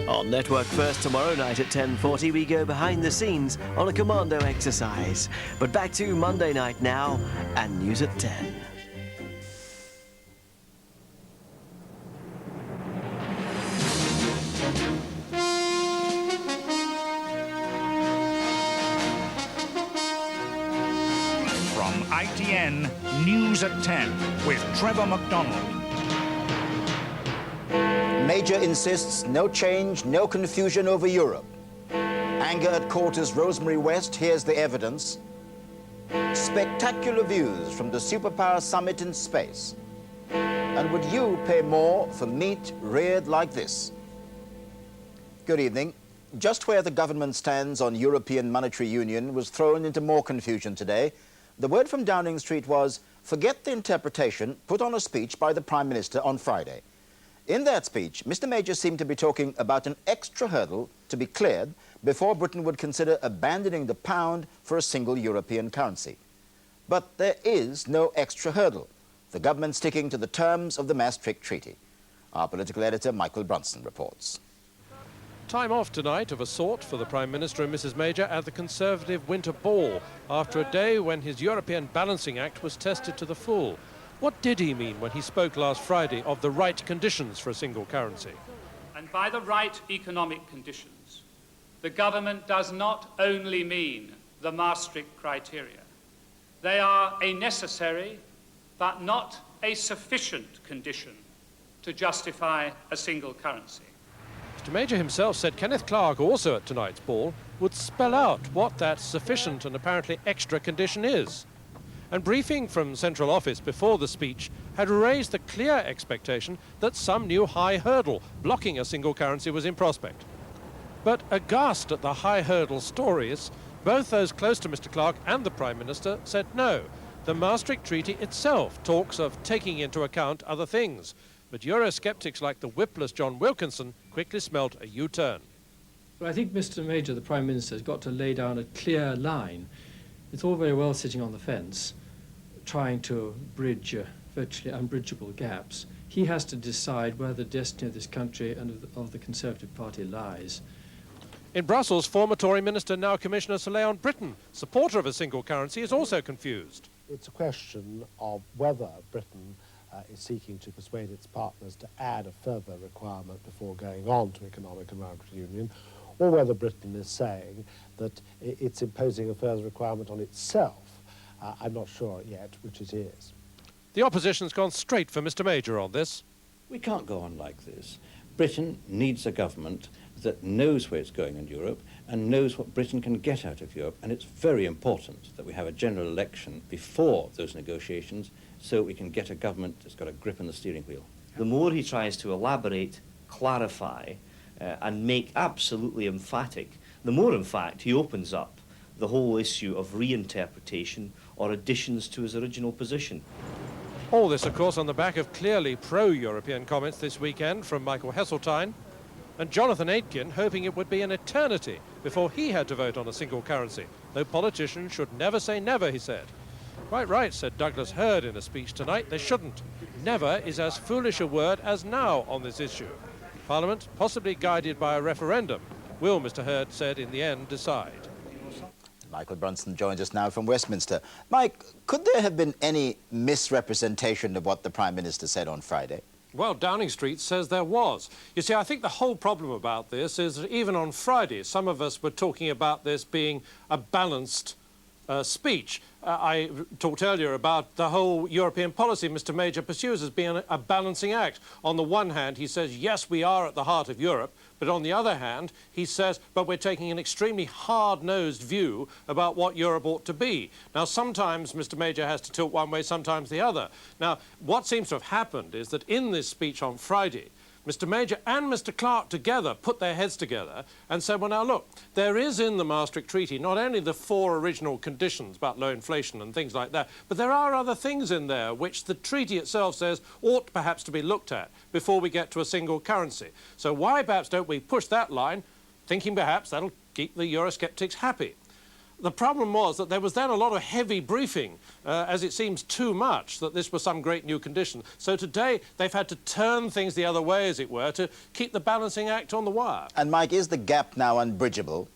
On Network First tomorrow night at 10:40, we go behind the scenes on a commando exercise. But back to Monday night now, and news at 10. From ITN, News at 10 with Trevor McDonald. Major insists no change, no confusion over Europe. Anger at quarters Rosemary West, here's the evidence. Spectacular views from the superpower summit in space. And would you pay more for meat reared like this? Good evening. Just where the government stands on European monetary union was thrown into more confusion today. The word from Downing Street was, forget the interpretation put on a speech by the Prime Minister on Friday. In that speech, Mr. Major seemed to be talking about an extra hurdle to be cleared before Britain would consider abandoning the pound for a single European currency. But there is no extra hurdle. The government sticking to the terms of the Maastricht Treaty. Our political editor, Michael Brunson, reports. Time off tonight of a sort for the Prime Minister and Mrs. Major at the Conservative Winter Ball after a day when his European Balancing Act was tested to the full. What did he mean when he spoke last Friday of the right conditions for a single currency? And by the right economic conditions, the government does not only mean the Maastricht criteria. They are a necessary but not a sufficient condition to justify a single currency. Mr. Major himself said Kenneth Clarke, also at tonight's ball, would spell out what that sufficient and apparently extra condition is. And briefing from Central Office before the speech had raised the clear expectation that some new high hurdle blocking a single currency was in prospect. But aghast at the high hurdle stories, both those close to Mr. Clarke and the Prime Minister said no. The Maastricht Treaty itself talks of taking into account other things. But Eurosceptics like the whipless John Wilkinson quickly smelt a U-turn. Well, I think Mr. Major, the Prime Minister, has got to lay down a clear line. It's all very well sitting on the fence, trying to bridge virtually unbridgeable gaps. He has to decide where the destiny of this country and of the Conservative Party lies. In Brussels, former Tory Minister, now Commissioner Soleil Britain, supporter of a single currency, is also confused. It's a question of whether Britain is seeking to persuade its partners to add a further requirement before going on to economic and monetary union, or whether Britain is saying that it's imposing a further requirement on itself. I'm not sure yet which it is. The opposition's gone straight for Mr. Major on this. We can't go on like this. Britain needs a government that knows where it's going in Europe and knows what Britain can get out of Europe, and it's very important that we have a general election before those negotiations so we can get a government that's got a grip on the steering wheel. The more he tries to elaborate, clarify, and make absolutely emphatic, the more, in fact, he opens up the whole issue of reinterpretation or additions to his original position. All this, of course, on the back of clearly pro-European comments this weekend from Michael Heseltine and Jonathan Aitken hoping it would be an eternity before he had to vote on a single currency, though politicians should never say never, he said. Quite right, said Douglas Hurd in a speech tonight, they shouldn't. Never is as foolish a word as now on this issue. Parliament, possibly guided by a referendum, will, Mr. Hurd said, in the end decide. Michael Brunson joins us now from Westminster. Mike, could there have been any misrepresentation of what the Prime Minister said on Friday? Well, Downing Street says there was. You see, I think the whole problem about this is that even on Friday, some of us were talking about this being a balanced speech. I talked earlier about the whole European policy Mr. Major pursues as being a balancing act. On the one hand, he says, yes, we are at the heart of Europe, but on the other hand, he says, but we're taking an extremely hard-nosed view about what Europe ought to be. Now, sometimes Mr. Major has to tilt one way, sometimes the other. Now, what seems to have happened is that in this speech on Friday, Mr. Major and Mr. Clarke together put their heads together and said, well, now, look, there is in the Maastricht Treaty not only the 4 original conditions about low inflation and things like that, but there are other things in there which the treaty itself says ought perhaps to be looked at before we get to a single currency. So why perhaps don't we push that line, thinking perhaps that'll keep the Eurosceptics happy? The problem was that there was then a lot of heavy briefing, as it seems too much that this was some great new condition. So today they've had to turn things the other way, as it were, to keep the balancing act on the wire. And Mike, is the gap now unbridgeable?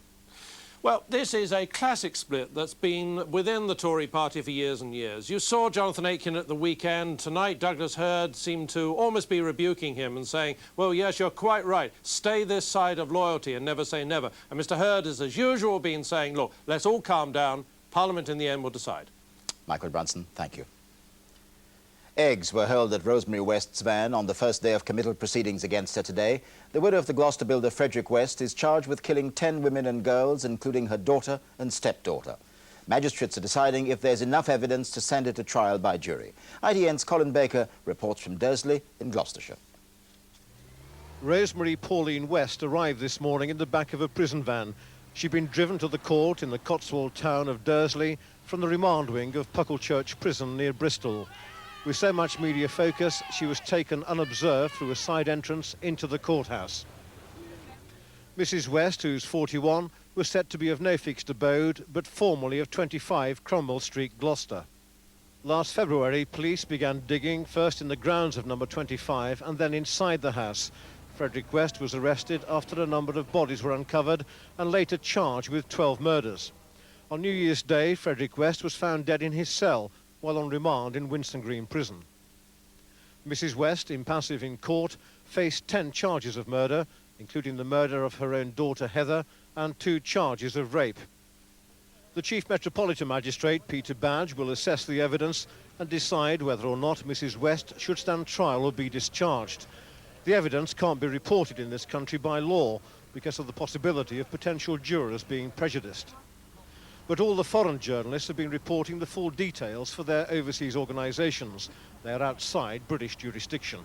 Well, this is a classic split that's been within the Tory party for years and years. You saw Jonathan Aitken at the weekend. Tonight, Douglas Hurd seemed to almost be rebuking him and saying, well, yes, you're quite right. Stay this side of loyalty and never say never. And Mr Hurd has, as usual, been saying, look, let's all calm down. Parliament, in the end, will decide. Michael Brunson, thank you. Eggs were hurled at Rosemary West's van on the first day of committal proceedings against her today. The widow of the Gloucester builder Frederick West is charged with killing 10 women and girls, including her daughter and stepdaughter. Magistrates are deciding if there's enough evidence to send her to trial by jury. ITN's Colin Baker reports from Dursley in Gloucestershire. Rosemary Pauline West arrived this morning in the back of a prison van. She'd been driven to the court in the Cotswold town of Dursley from the remand wing of Pucklechurch Prison near Bristol. With so much media focus, she was taken unobserved through a side entrance into the courthouse. Mrs West, who's 41, was said to be of no fixed abode, but formally of 25 Cromwell Street, Gloucester. Last February, police began digging, first in the grounds of number 25 and then inside the house. Frederick West was arrested after a number of bodies were uncovered and later charged with 12 murders. On New Year's Day, Frederick West was found dead in his cell while on remand in Winston Green Prison. Mrs West, impassive in court, faced 10 charges of murder, including the murder of her own daughter Heather and 2 charges of rape. The Chief Metropolitan Magistrate, Peter Badge, will assess the evidence and decide whether or not Mrs West should stand trial or be discharged. The evidence can't be reported in this country by law because of the possibility of potential jurors being prejudiced. But all the foreign journalists have been reporting the full details for their overseas organisations. They are outside British jurisdiction.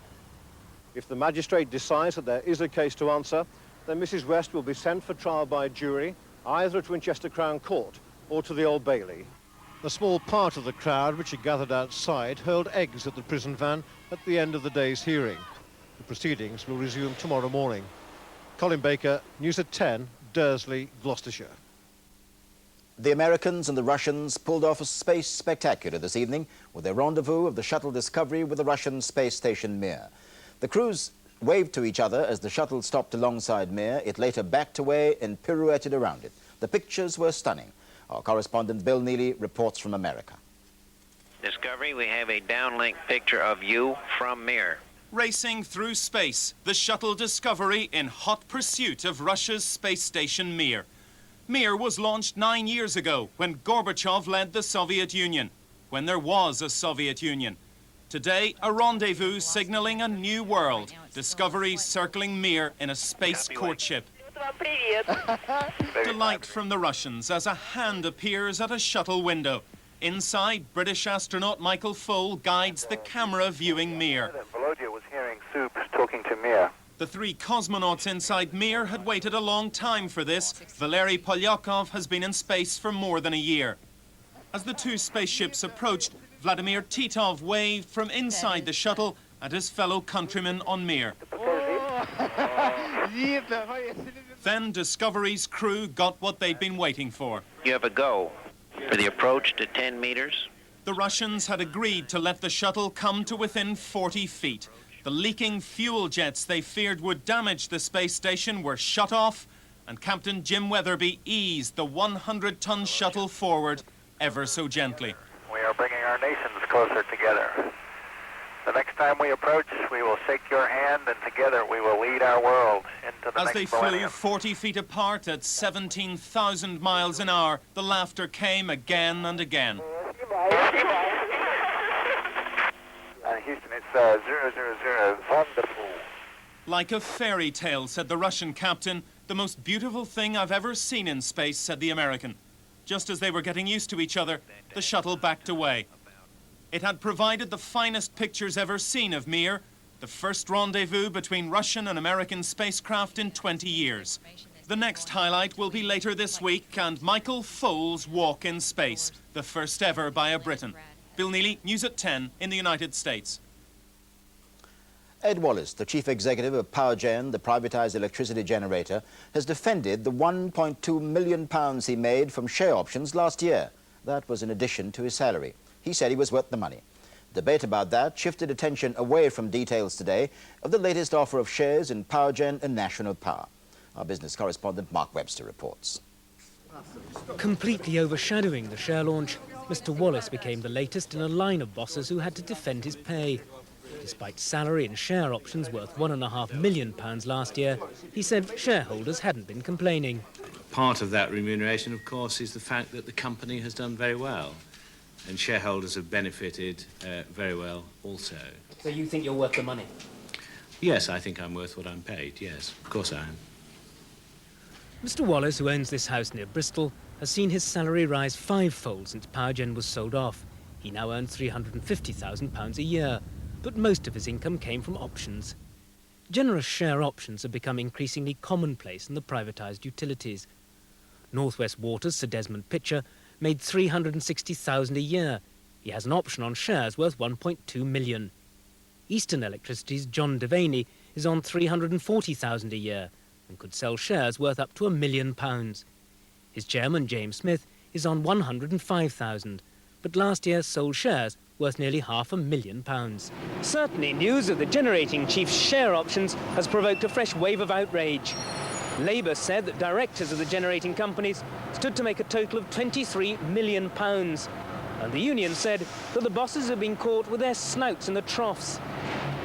If the magistrate decides that there is a case to answer, then Mrs West will be sent for trial by jury, either at Winchester Crown Court or to the Old Bailey. A small part of the crowd, which had gathered outside, hurled eggs at the prison van at the end of the day's hearing. The proceedings will resume tomorrow morning. Colin Baker, News at 10, Dursley, Gloucestershire. The Americans and the Russians pulled off a space spectacular this evening with their rendezvous of the shuttle Discovery with the Russian space station Mir. The crews waved to each other as the shuttle stopped alongside Mir. It later backed away and pirouetted around it. The pictures were stunning. Our correspondent Bill Neely reports from America. Discovery, we have a downlink picture of you from Mir. Racing through space, the shuttle Discovery in hot pursuit of Russia's space station Mir. Mir was launched 9 years ago when Gorbachev led the Soviet Union, when there was a Soviet Union. Today, a rendezvous signaling a new world. Discovery circling Mir in a space courtship. Delight from the Russians as a hand appears at a shuttle window. Inside, British astronaut Michael Foale guides the camera viewing Mir. Volodya was hearing Soup talking to Mir. The 3 cosmonauts inside Mir had waited a long time for this. Valery Polyakov has been in space for more than a year. As the 2 spaceships approached, Vladimir Titov waved from inside the shuttle at his fellow countrymen on Mir. Then Discovery's crew got what they'd been waiting for. You have a go for the approach to 10 meters. The Russians had agreed to let the shuttle come to within 40 feet. The leaking fuel jets they feared would damage the space station were shut off, and Captain Jim Weatherby eased the 100-ton shuttle forward ever so gently. We are bringing our nations closer together. The next time we approach, we will shake your hand, and together we will lead our world into the As next they millennium. flew 40 feet apart at 17,000 miles an hour, the laughter came again and again. Houston, it's 000, wonderful. Like a fairy tale, said the Russian captain. The most beautiful thing I've ever seen in space, said the American. Just as they were getting used to each other, the shuttle backed away. It had provided the finest pictures ever seen of Mir, the first rendezvous between Russian and American spacecraft in 20 years. The next highlight will be later this week, and Michael Foale's walk in space, the first ever by a Briton. Bill Neely, News at 10 in the United States. Ed Wallace, the chief executive of PowerGen, the privatised electricity generator, has defended the £1.2 million he made from share options last year. That was in addition to his salary. He said he was worth the money. Debate about that shifted attention away from details today of the latest offer of shares in PowerGen and National Power. Our business correspondent Mark Webster reports. Completely overshadowing the share launch, Mr. Wallace became the latest in a line of bosses who had to defend his pay. Despite salary and share options worth £1.5 million last year, he said shareholders hadn't been complaining. Part of that remuneration, of course, is the fact that the company has done very well, and shareholders have benefited very well also. So you think you're worth the money? Yes, I think I'm worth what I'm paid, yes. Of course I am. Mr. Wallace, who owns this house near Bristol, has seen his salary rise fivefold since PowerGen was sold off. He now earns £350,000 a year, but most of his income came from options. Generous share options have become increasingly commonplace in the privatised utilities. North West Water's Sir Desmond Pitcher made £360,000 a year. He has an option on shares worth £1.2 million. Eastern Electricity's John Devaney is on £340,000 a year and could sell shares worth up to £1 million. His chairman, James Smith, is on £105,000, but last year sold shares worth nearly £500,000. Certainly, news of the generating chief's share options has provoked a fresh wave of outrage. Labour said that directors of the generating companies stood to make a total of £23 million. And the union said that the bosses have been caught with their snouts in the troughs.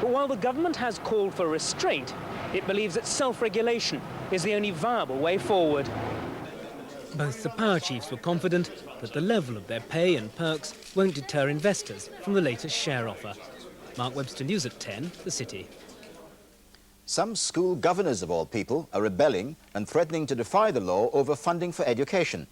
But while the government has called for restraint, it believes that self-regulation is the only viable way forward. Both the power chiefs were confident that the level of their pay and perks won't deter investors from the latest share offer. Mark Webster, News at 10, The City. Some school governors, of all people, are rebelling and threatening to defy the law over funding for education.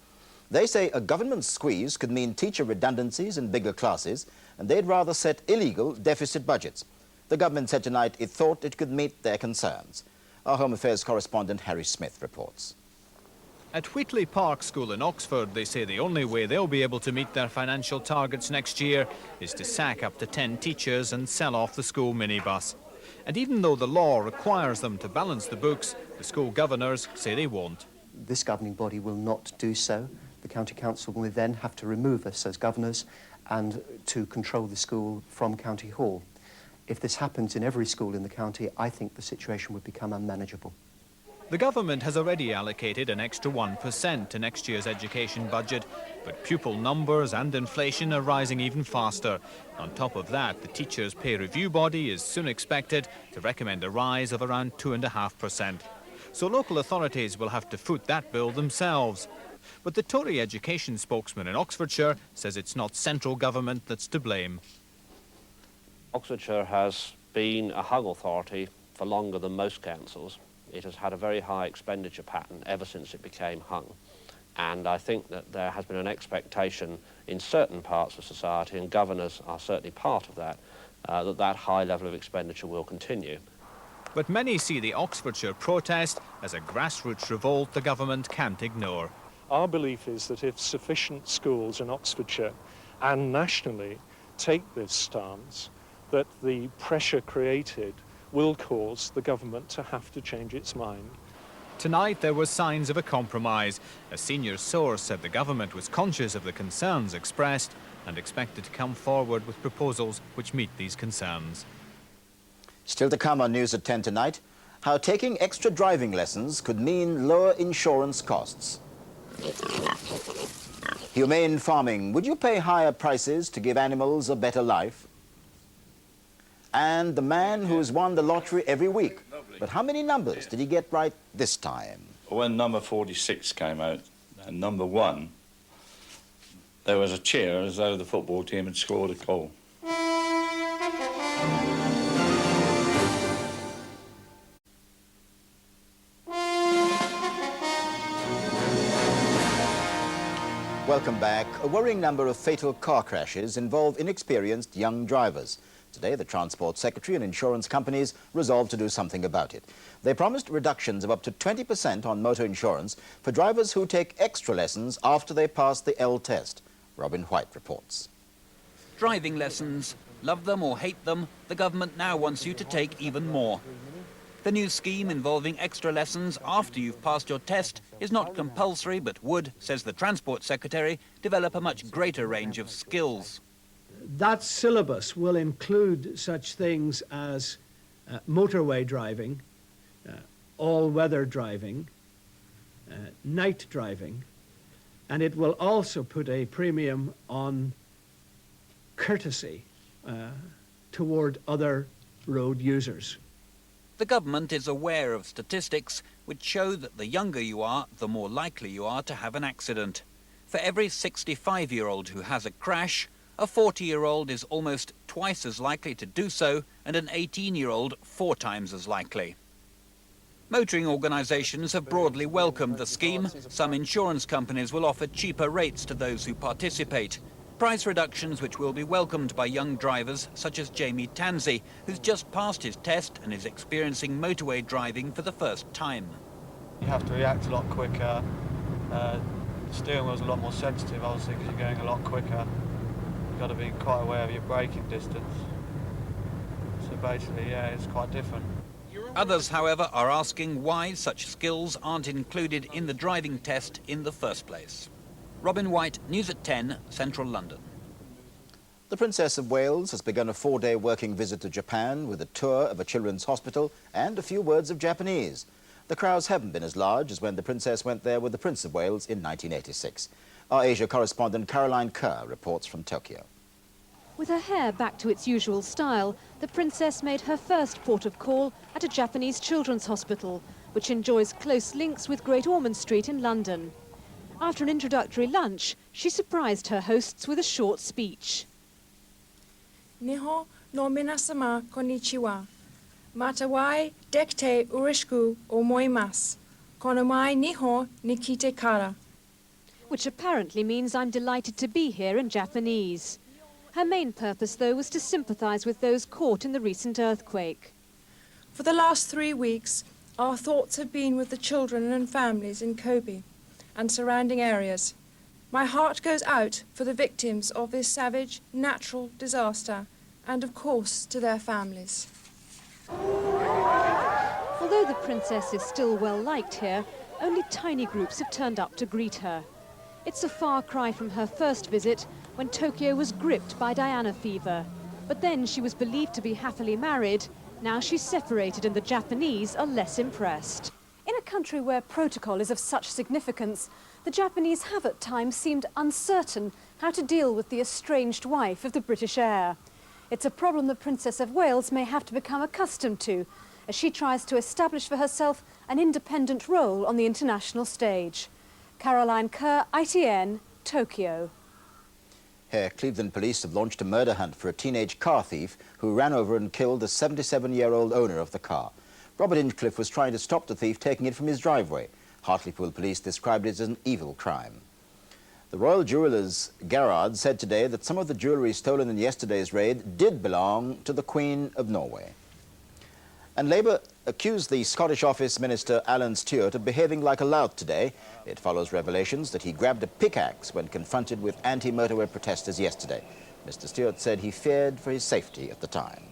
They say a government squeeze could mean teacher redundancies and bigger classes, and they'd rather set illegal deficit budgets. The government said tonight it thought it could meet their concerns. Our Home Affairs correspondent Harry Smith reports. At Whitley Park School in Oxford, they say the only way they'll be able to meet their financial targets next year is to sack up to 10 teachers and sell off the school minibus. And even though the law requires them to balance the books, the school governors say they won't. This governing body will not do so. The County Council will then have to remove us as governors and to control the school from County Hall. If this happens in every school in the county, I think the situation would become unmanageable. The government has already allocated an extra 1% to next year's education budget, but pupil numbers and inflation are rising even faster. On top of that, the teachers' pay review body is soon expected to recommend a rise of around 2.5%. So local authorities will have to foot that bill themselves. But the Tory education spokesman in Oxfordshire says it's not central government that's to blame. Oxfordshire has been a hung authority for longer than most councils. It has had a very high expenditure pattern ever since it became hung. And I think that there has been an expectation in certain parts of society, and governors are certainly part of that, that high level of expenditure will continue. But many see the Oxfordshire protest as a grassroots revolt the government can't ignore. Our belief is that if sufficient schools in Oxfordshire and nationally take this stance, that the pressure created will cause the government to have to change its mind. Tonight there were signs of a compromise. A senior source said the government was conscious of the concerns expressed and expected to come forward with proposals which meet these concerns. Still to come on News at 10 tonight, how taking extra driving lessons could mean lower insurance costs. Humane farming, would you pay higher prices to give animals a better life? And the man who's won the lottery every week. But how many numbers did he get right this time? When number 46 came out, and number 1, there was a cheer as though the football team had scored a goal. Welcome back. A worrying number of fatal car crashes involve inexperienced young drivers. Today, the Transport Secretary and insurance companies resolved to do something about it. They promised reductions of up to 20% on motor insurance for drivers who take extra lessons after they pass the L test. Robin White reports. Driving lessons, Love them or hate them, the government now wants you to take even more. The new scheme involving extra lessons after you've passed your test is not compulsory, but would, says the Transport Secretary, develop a much greater range of skills. That syllabus will include such things as motorway driving, all-weather driving, night driving, and it will also put a premium on courtesy toward other road users. The government is aware of statistics which show that the younger you are, the more likely you are to have an accident. For every 65-year-old who has a crash, a 40-year-old is almost twice as likely to do so, and an 18-year-old 4 times as likely. Motoring organisations have broadly welcomed the scheme. Some insurance companies will offer cheaper rates to those who participate. Price reductions which will be welcomed by young drivers such as Jamie Tansey, who's just passed his test and is experiencing motorway driving for the first time. You have to react a lot quicker. The steering wheel's a lot more sensitive, obviously, because you're going a lot quicker. You've got to be quite aware of your braking distance. So basically, yeah, it's quite different. Others, however, are asking why such skills aren't included in the driving test in the first place. Robin White, News at 10, Central London. The Princess of Wales has begun a 4-day working visit to Japan with a tour of a children's hospital and a few words of Japanese. The crowds haven't been as large as when the Princess went there with the Prince of Wales in 1986. Our Asia correspondent Caroline Kerr reports from Tokyo. With her hair back to its usual style, the Princess made her first port of call at a Japanese children's hospital, which enjoys close links with Great Ormond Street in London. After an introductory lunch, she surprised her hosts with a short speech. Nihon no minasama konnichiwa. Matawai dekite urishiku omoimasu. Konomai nihon ni kite kara. Which apparently means I'm delighted to be here in Japanese. Her main purpose, though, was to sympathise with those caught in the recent earthquake. For the last 3 weeks, our thoughts have been with the children and families in Kobe and surrounding areas. My heart goes out for the victims of this savage natural disaster and, of course, to their families. Although the Princess is still well liked here, only tiny groups have turned up to greet her. It's a far cry from her first visit, when Tokyo was gripped by Diana fever. But then she was believed to be happily married. Now she's separated and the Japanese are less impressed. In a country where protocol is of such significance, the Japanese have at times seemed uncertain how to deal with the estranged wife of the British heir. It's a problem the Princess of Wales may have to become accustomed to, as she tries to establish for herself an independent role on the international stage. Caroline Kerr, ITN, Tokyo. Here, Cleveland police have launched a murder hunt for a teenage car thief who ran over and killed the 77-year-old owner of the car. Robert Inchcliffe was trying to stop the thief taking it from his driveway. Hartlepool police described it as an evil crime. The Royal Jewellers Garrard said today that some of the jewellery stolen in yesterday's raid did belong to the Queen of Norway. And Labour accused the Scottish Office Minister Alan Stewart of behaving like a lout today. It follows revelations that he grabbed a pickaxe when confronted with anti-motorway protesters yesterday. Mr. Stewart said he feared for his safety at the time.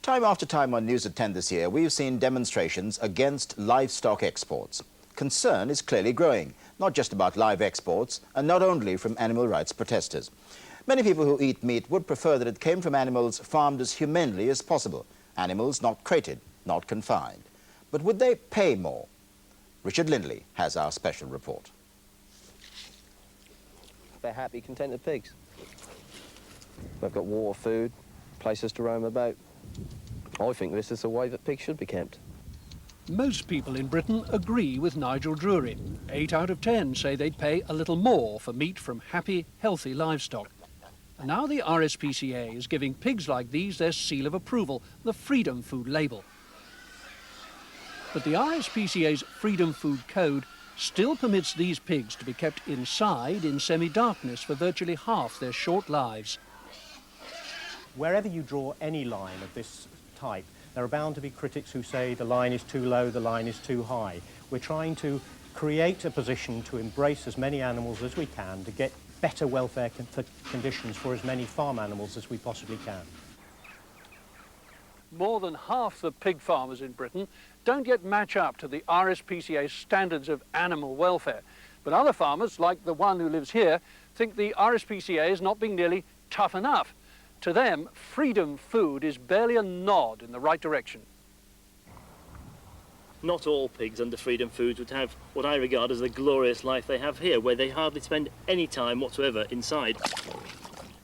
Time after time on News at 10 this year, we've seen demonstrations against livestock exports. Concern is clearly growing, not just about live exports, and not only from animal rights protesters. Many people who eat meat would prefer that it came from animals farmed as humanely as possible, animals not crated, not confined. But would they pay more? Richard Lindley has our special report. They're happy, contented pigs. They've got water, food, places to roam about. I think this is the way that pigs should be kept. Most people in Britain agree with Nigel Drury. 8 out of 10 say they'd pay a little more for meat from happy, healthy livestock. And now the RSPCA is giving pigs like these their seal of approval, the Freedom Food label. But the RSPCA's Freedom Food Code still permits these pigs to be kept inside in semi-darkness for virtually half their short lives. Wherever you draw any line of this type, there are bound to be critics who say the line is too low, the line is too high. We're trying to create a position to embrace as many animals as we can, to get better welfare conditions for as many farm animals as we possibly can. More than half the pig farmers in Britain don't yet match up to the RSPCA's standards of animal welfare. But other farmers, like the one who lives here, think the RSPCA is not being nearly tough enough. To them, Freedom Food is barely a nod in the right direction. Not all pigs under Freedom Foods would have what I regard as the glorious life they have here, where they hardly spend any time whatsoever inside.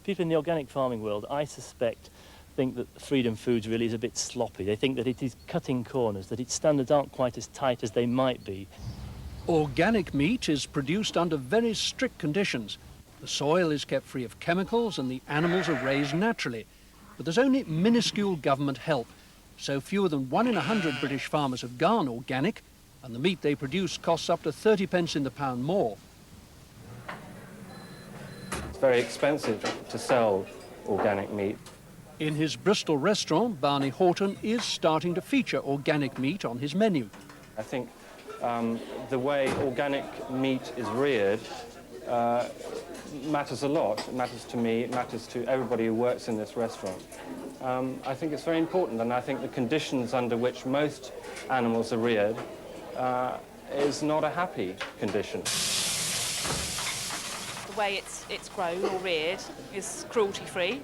People in the organic farming world, I suspect, think that Freedom Foods really is a bit sloppy. They think that it is cutting corners, that its standards aren't quite as tight as they might be. Organic meat is produced under very strict conditions. The soil is kept free of chemicals and the animals are raised naturally. But there's only minuscule government help. So fewer than 1 in 100 British farmers have gone organic, and the meat they produce costs up to 30 pence in the pound more. It's very expensive to sell organic meat. In his Bristol restaurant, Barney Horton is starting to feature organic meat on his menu. I think the way organic meat is reared matters a lot. It matters to me, it matters to everybody who works in this restaurant. I think it's very important, and I think the conditions under which most animals are reared is not a happy condition. The way it's grown or reared is cruelty-free.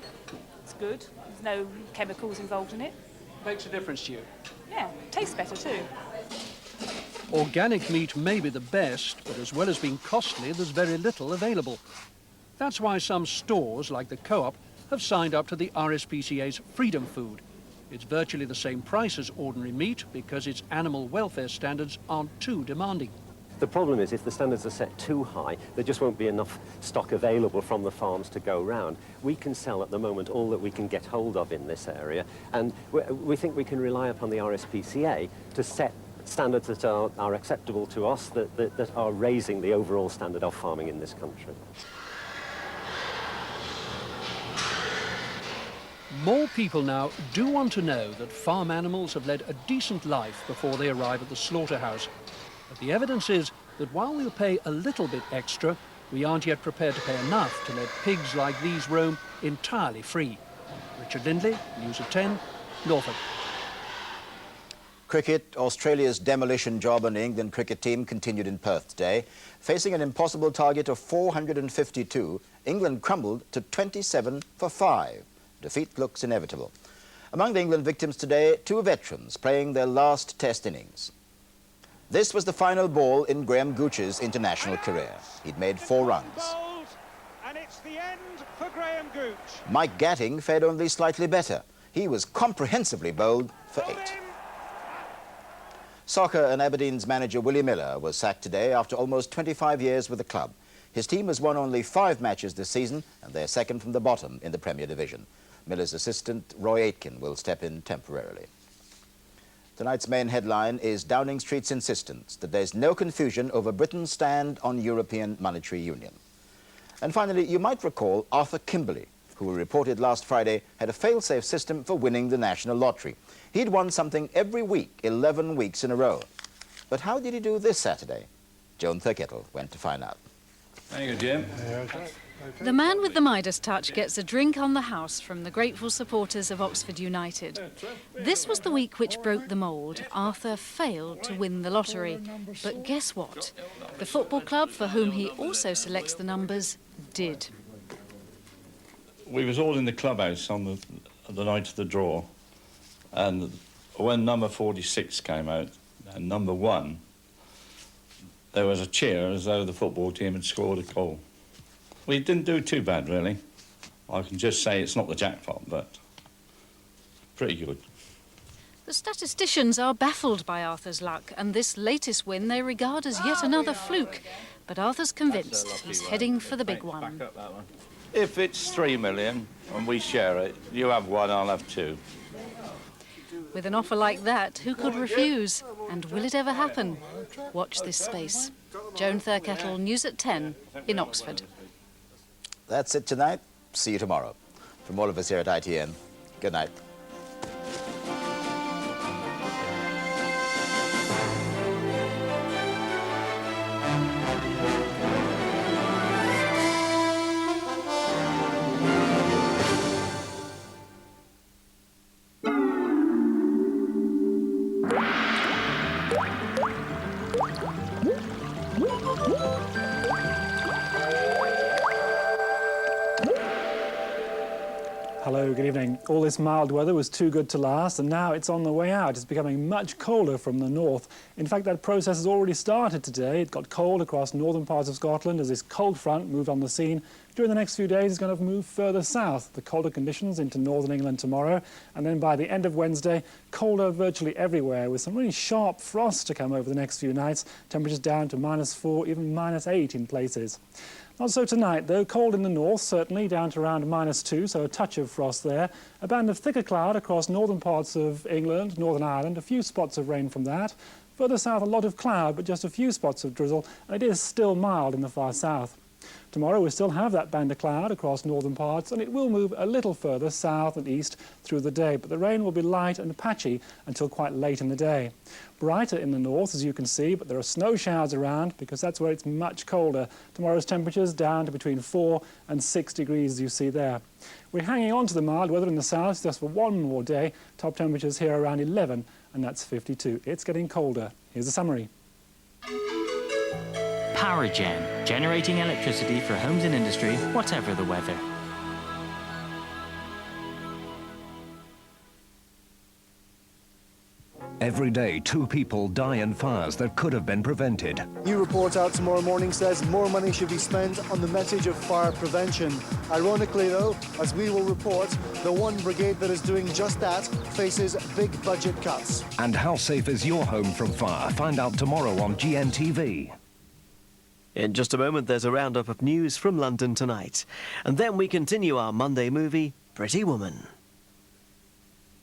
It's good. There's no chemicals involved in it. Makes a difference to you? Yeah, tastes better too. Organic meat may be the best, but as well as being costly, there's very little available. That's why some stores, like the Co-op, have signed up to the RSPCA's Freedom Food. It's virtually the same price as ordinary meat because its animal welfare standards aren't too demanding. The problem is if the standards are set too high, there just won't be enough stock available from the farms to go round. We can sell at the moment all that we can get hold of in this area, and we think we can rely upon the RSPCA to set standards that are acceptable to us, that are raising the overall standard of farming in this country. More people now do want to know that farm animals have led a decent life before they arrive at the slaughterhouse. But the evidence is that while we'll pay a little bit extra, we aren't yet prepared to pay enough to let pigs like these roam entirely free. Richard Lindley, News at 10, Norfolk. Cricket, Australia's demolition job on the England cricket team continued in Perth today. Facing an impossible target of 452, England crumbled to 27 for 5. Defeat looks inevitable. Among the England victims today, 2 veterans playing their last Test innings. This was the final ball in Graham Gooch's international career. He'd made 4 runs. And it's the end for Graham Gooch. Mike Gatting fared only slightly better. He was comprehensively bowled for 8. Soccer and Aberdeen's manager Willie Miller was sacked today after almost 25 years with the club. His team has won only 5 matches this season, and they're second from the bottom in the Premier Division. Miller's assistant, Roy Aitken, will step in temporarily. Tonight's main headline is Downing Street's insistence that there's no confusion over Britain's stand on European monetary union. And finally, you might recall Arthur Kimberley, who we reported last Friday had a fail-safe system for winning the national lottery. He'd won something every week, 11 weeks in a row. But how did he do this Saturday? Joan Thurkettle went to find out. Thank you, Jim. The man with the Midas touch gets a drink on the house from the grateful supporters of Oxford United. This was the week which broke the mould. Arthur failed to win the lottery. But guess what? The football club, for whom he also selects the numbers, did. We was all in the clubhouse on the night of the draw, and when number 46 came out, and number 1, there was a cheer as though the football team had scored a goal. We didn't do too bad, really. I can just say it's not the jackpot, but pretty good. The statisticians are baffled by Arthur's luck, and this latest win they regard as yet another fluke. But Arthur's convinced he's heading for the big one. If it's 3 million and we share it, you have 1, I'll have 2. With an offer like that, who could refuse? And will it ever happen? Watch this space. Joan Thurkettle, News at 10 in Oxford. That's it tonight. See you tomorrow. From all of us here at ITN, good night. Hello, good evening. All this mild weather was too good to last, and now it's on the way out. It's becoming much colder from the north. In fact, that process has already started today. It got cold across northern parts of Scotland as this cold front moved on the scene. During the next few days, it's going to move further south. The colder conditions into northern England tomorrow, and then by the end of Wednesday, colder virtually everywhere, with some really sharp frost to come over the next few nights. Temperatures down to -4, even -8 in places. Not so tonight, though. Cold in the north, certainly, down to around -2, so a touch of frost there. A band of thicker cloud across northern parts of England, Northern Ireland, a few spots of rain from that. Further south, a lot of cloud, but just a few spots of drizzle, and it is still mild in the far south. Tomorrow we still have that band of cloud across northern parts, and it will move a little further south and east through the day, but the rain will be light and patchy until quite late in the day. Brighter in the north, as you can see, but there are snow showers around because that's where it's much colder. Tomorrow's temperatures down to between 4 and 6 degrees, as you see there. We're hanging on to the mild weather in the south just for one more day. Top temperatures here around 11, and that's 52. It's getting colder. Here's the summary. PowerGen, generating electricity for homes and industry, whatever the weather. Every day, 2 people die in fires that could have been prevented. New report out tomorrow morning says more money should be spent on the message of fire prevention. Ironically, though, as we will report, the one brigade that is doing just that faces big budget cuts. And how safe is your home from fire? Find out tomorrow on GNTV. In just a moment, there's a roundup of news from London tonight. And then we continue our Monday movie, Pretty Woman.